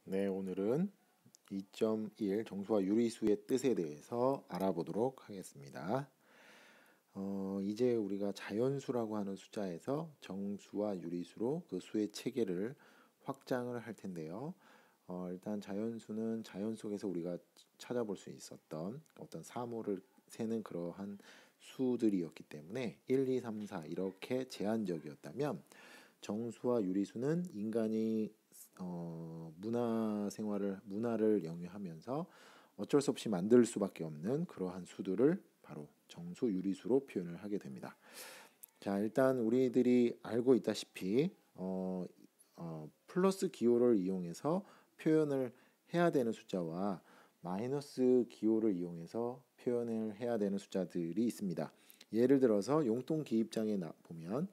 네, 오늘은 2.1 정수와 유리수의 뜻에 대해서 알아보도록 하겠습니다. 이제 우리가 자연수라고 하는 숫자에서 정수와 유리수로 그 수의 체계를 확장을 할 텐데요. 일단 자연수는 자연 속에서 우리가 찾아볼 수 있었던 어떤 사물을 세는 그러한 수들이었기 때문에 1, 2, 3, 4 이렇게 제한적이었다면 정수와 유리수는 인간이 문화를 영위하면서 어쩔 수 없이 만들 수밖에 없는 그러한 수들을 바로 정수, 유리수로 표현을 하게 됩니다. 자, 일단 우리들이 알고 있다시피 플러스 기호를 이용해서 표현을 해야 되는 숫자와 마이너스 기호를 이용해서 표현을 해야 되는 숫자들이 있습니다. 예를 들어서 용돈 기입장에 보면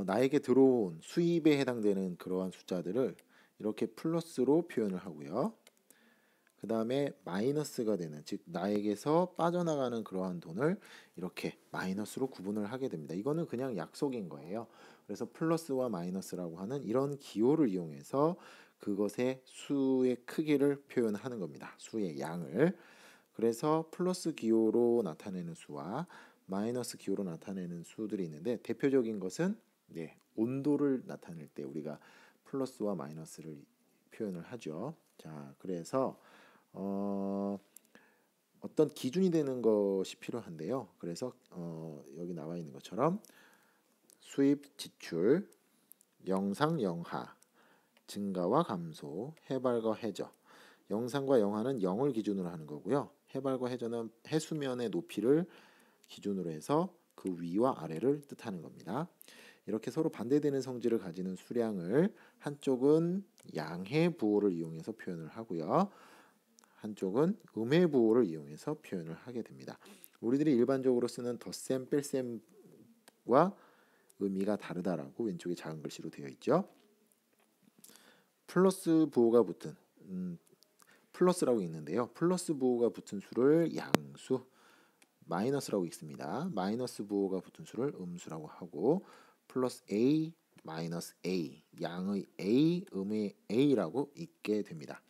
나에게 들어온 수입에 해당되는 그러한 숫자들을 이렇게 플러스로 표현을 하고요. 그 다음에 마이너스가 되는, 즉 나에게서 빠져나가는 그러한 돈을 이렇게 마이너스로 구분을 하게 됩니다. 이거는 그냥 약속인 거예요. 그래서 플러스와 마이너스라고 하는 이런 기호를 이용해서 그것의 수의 크기를 표현하는 겁니다. 수의 양을. 그래서 플러스 기호로 나타내는 수와 마이너스 기호로 나타내는 수들이 있는데, 대표적인 것은 온도를 나타낼 때 우리가 플러스와 마이너스를 표현을 하죠. 자, 그래서 어떤 기준이 되는 것이 필요한데요. 그래서 여기 나와 있는 것처럼 수입, 지출, 영상, 영하, 증가와 감소, 해발과 해저. 영상과 영하는 0을 기준으로 하는 거고요. 해발과 해저는 해수면의 높이를 기준으로 해서 그 위와 아래를 뜻하는 겁니다. 이렇게 서로 반대되는 성질을 가지는 수량을 한쪽은 양해 부호를 이용해서 표현을 하고요. 한쪽은 음해 부호를 이용해서 표현을 하게 됩니다. 우리들이 일반적으로 쓰는 덧셈, 뺄셈과 의미가 다르다라고 왼쪽에 작은 글씨로 되어 있죠. 플러스 부호가 붙은 플러스라고 있는데요. 플러스 부호가 붙은 수를 양수, 마이너스라고 읽습니다. 마이너스 부호가 붙은 수를 음수라고 하고, 플러스 A, 마이너스 A, 양의 A, 음의 A라고 읽게 됩니다.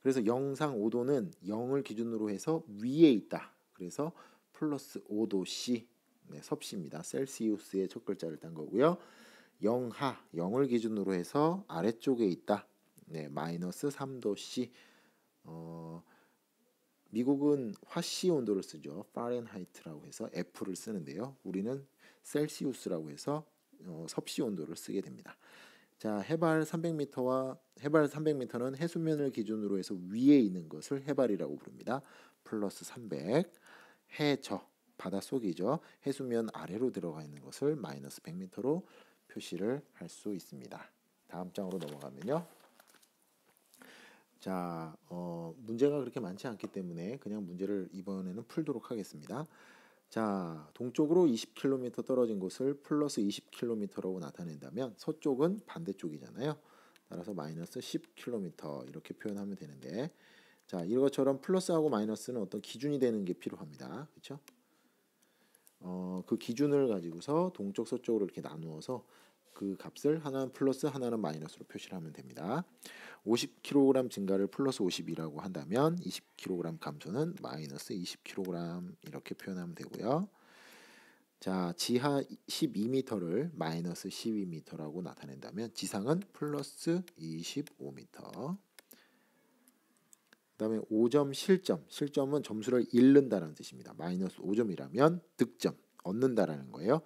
그래서 영상 5도는 0을 기준으로 해서 위에 있다. 그래서 플러스 5도 C, 섭씨입니다. 셀시우스의 첫 글자를 딴 거고요. 영하 0을 기준으로 해서 아래쪽에 있다. 마이너스 3도 C. 미국은 화씨 온도를 쓰죠. 파렌하이트라고 해서 F를 쓰는데요. 우리는 셀시우스라고 해서 섭씨 온도를 쓰게 됩니다. 자, 해발 300m는 해수면을 기준으로 해서 위에 있는 것을 해발이라고 부릅니다. 플러스 300. 해저, 바닷속이죠. 해수면 아래로 들어가 있는 것을 마이너스 100m로 표시를 할 수 있습니다. 다음 장으로 넘어가면요. 자, 문제가 그렇게 많지 않기 때문에 그냥 문제를 이번에는 풀도록 하겠습니다. 자, 동쪽으로 20km 떨어진 곳을 플러스 20km라고 나타낸다면 서쪽은 반대쪽이잖아요. 따라서 마이너스 10km 이렇게 표현하면 되는데, 자, 이것처럼 플러스하고 마이너스는 어떤 기준이 되는 게 필요합니다. 그렇죠? 그 기준을 가지고서 동쪽 서쪽으로 이렇게 나누어서 그 값을 하나는 플러스 하나는 마이너스로 표시를 하면 됩니다. 50kg 증가를 플러스 50이라고 한다면 20kg 감소는 마이너스 20kg 이렇게 표현하면 되고요. 자, 지하 12m를 마이너스 12m라고 나타낸다면 지상은 플러스 25m. 그 다음에 5점 실점. 실점은 점수를 잃는다는 뜻입니다. 마이너스 5점이라면 득점, 얻는다라는 거예요.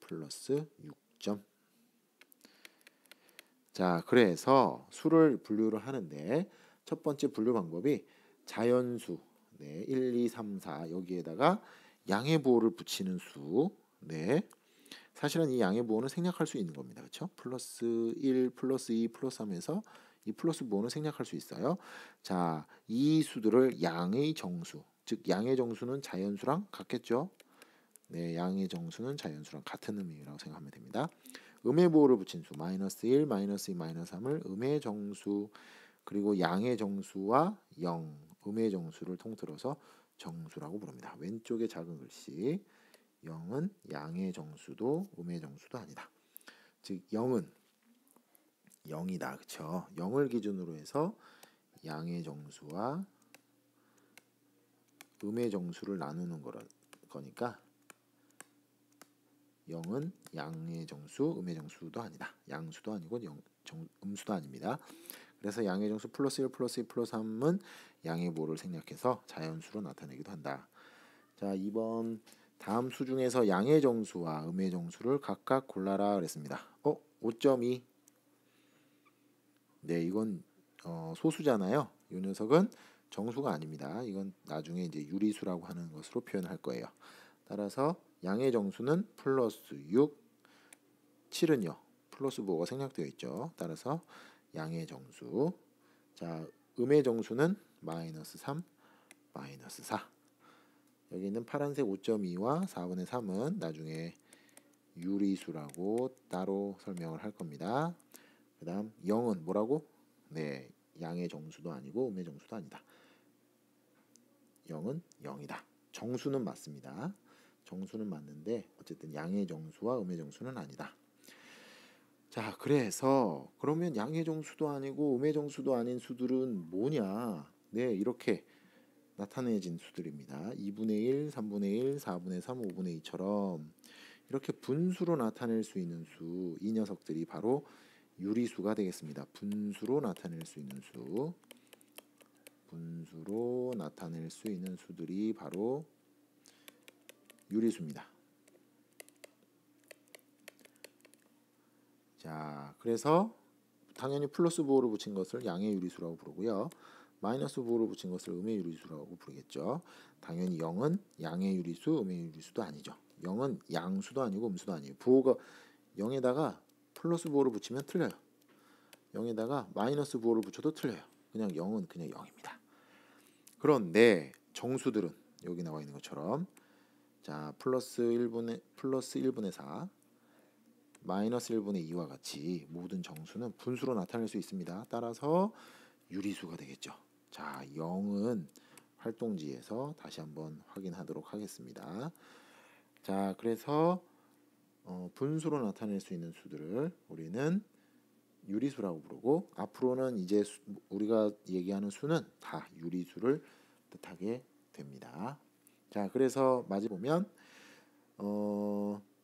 플러스 6점. 자, 그래서 수를 분류를 하는데 첫 번째 분류 방법이 자연수, 1, 2, 3, 4 여기에다가 양의 부호를 붙이는 수. 사실은 이 양의 부호는 생략할 수 있는 겁니다. 그렇죠? 플러스 1, 플러스 2, 플러스 3에서 이 플러스 부호는 생략할 수 있어요. 자, 이 수들을 양의 정수, 즉 양의 정수는 자연수랑 같겠죠? 양의 정수는 자연수랑 같은 의미라고 생각하면 됩니다. 음의 부호를 붙인 수 마이너스 1, 마이너스 2, 마이너스 3을 음의 정수, 그리고 양의 정수와 0, 음의 정수를 통틀어서 정수라고 부릅니다. 왼쪽에 작은 글씨 0은 양의 정수도 음의 정수도 아니다. 즉 0은 0이다. 그쵸? 0을 기준으로 해서 양의 정수와 음의 정수를 나누는 거니까 0은 양의 정수, 음의 정수도 아니다. 양수도 아니고 음수도 아닙니다. 그래서 양의 정수 플러스 1 플러스 2 플러스 3은 양의 모를 생략해서 자연수로 나타내기도 한다. 자, 2번 다음 수 중에서 양의 정수와 음의 정수를 각각 골라라 그랬습니다. 5.2. 네, 이건 소수잖아요. 이 녀석은 정수가 아닙니다. 이건 나중에 이제 유리수라고 하는 것으로 표현할 거예요. 따라서 양의 정수는 플러스 6, 7은요. 플러스 부호가 생략되어 있죠. 따라서 양의 정수. 자, 음의 정수는 마이너스 3, 마이너스 4. 여기 있는 파란색 5.2와 4분의 3은 나중에 유리수라고 따로 설명을 할 겁니다. 그 다음 0은 뭐라고? 네, 양의 정수도 아니고 음의 정수도 아니다. 0은 0이다. 정수는 맞습니다. 정수는 맞는데 어쨌든 양의 정수와 음의 정수는 아니다. 자, 그래서 그러면 양의 정수도 아니고 음의 정수도 아닌 수들은 뭐냐? 네, 이렇게 나타내진 수들입니다. 2분의 1, 3분의 1, 4분의 3, 5분의 2처럼 이렇게 분수로 나타낼 수 있는 수, 이 녀석들이 바로 유리수가 되겠습니다. 분수로 나타낼 수 있는 수, 분수로 나타낼 수 있는 수들이 바로 유리수입니다. 자, 그래서 당연히 플러스 부호를 붙인 것을 양의 유리수라고 부르고요. 마이너스 부호를 붙인 것을 음의 유리수라고 부르겠죠. 당연히 0은 양의 유리수, 음의 유리수도 아니죠. 0은 양수도 아니고 음수도 아니에요. 부호가 0에다가 플러스 부호를 붙이면 틀려요. 0에다가 마이너스 부호를 붙여도 틀려요. 그냥 0은 그냥 0입니다. 그런데 정수들은 여기 나와 있는 것처럼 자, 플러스 1분의 4, 마이너스 1분의 2와 같이 모든 정수는 분수로 나타낼 수 있습니다. 따라서 유리수가 되겠죠. 자, 0은 활동지에서 다시 한번 확인하도록 하겠습니다. 자, 그래서 분수로 나타낼 수 있는 수들을 우리는 유리수라고 부르고 앞으로는 이제 우리가 얘기하는 수는 다 유리수를 뜻하게 됩니다. 자, 그래서 마지 보면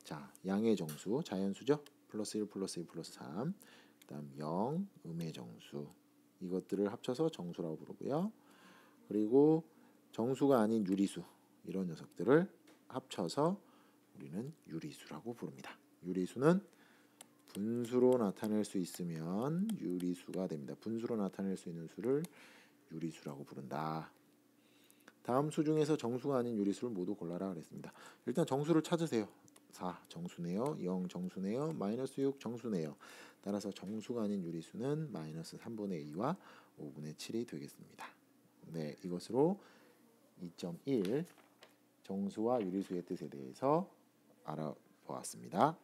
자, 양의 정수, 자연수죠. 플러스 1, 플러스 2, 플러스 3. 그 다음 0, 음의 정수. 이것들을 합쳐서 정수라고 부르고요. 그리고 정수가 아닌 유리수, 이런 녀석들을 합쳐서 우리는 유리수라고 부릅니다. 유리수는 분수로 나타낼 수 있으면 유리수가 됩니다. 분수로 나타낼 수 있는 수를 유리수라고 부른다. 다음 수 중에서 정수가 아닌 유리수를 모두 골라라 그랬습니다. 일단 정수를 찾으세요. 4 정수네요. 0 정수네요. 마이너스 6 정수네요. 따라서 정수가 아닌 유리수는 마이너스 3분의 2와 5분의 7이 되겠습니다. 네, 이것으로 2.1 정수와 유리수의 뜻에 대해서 알아보았습니다.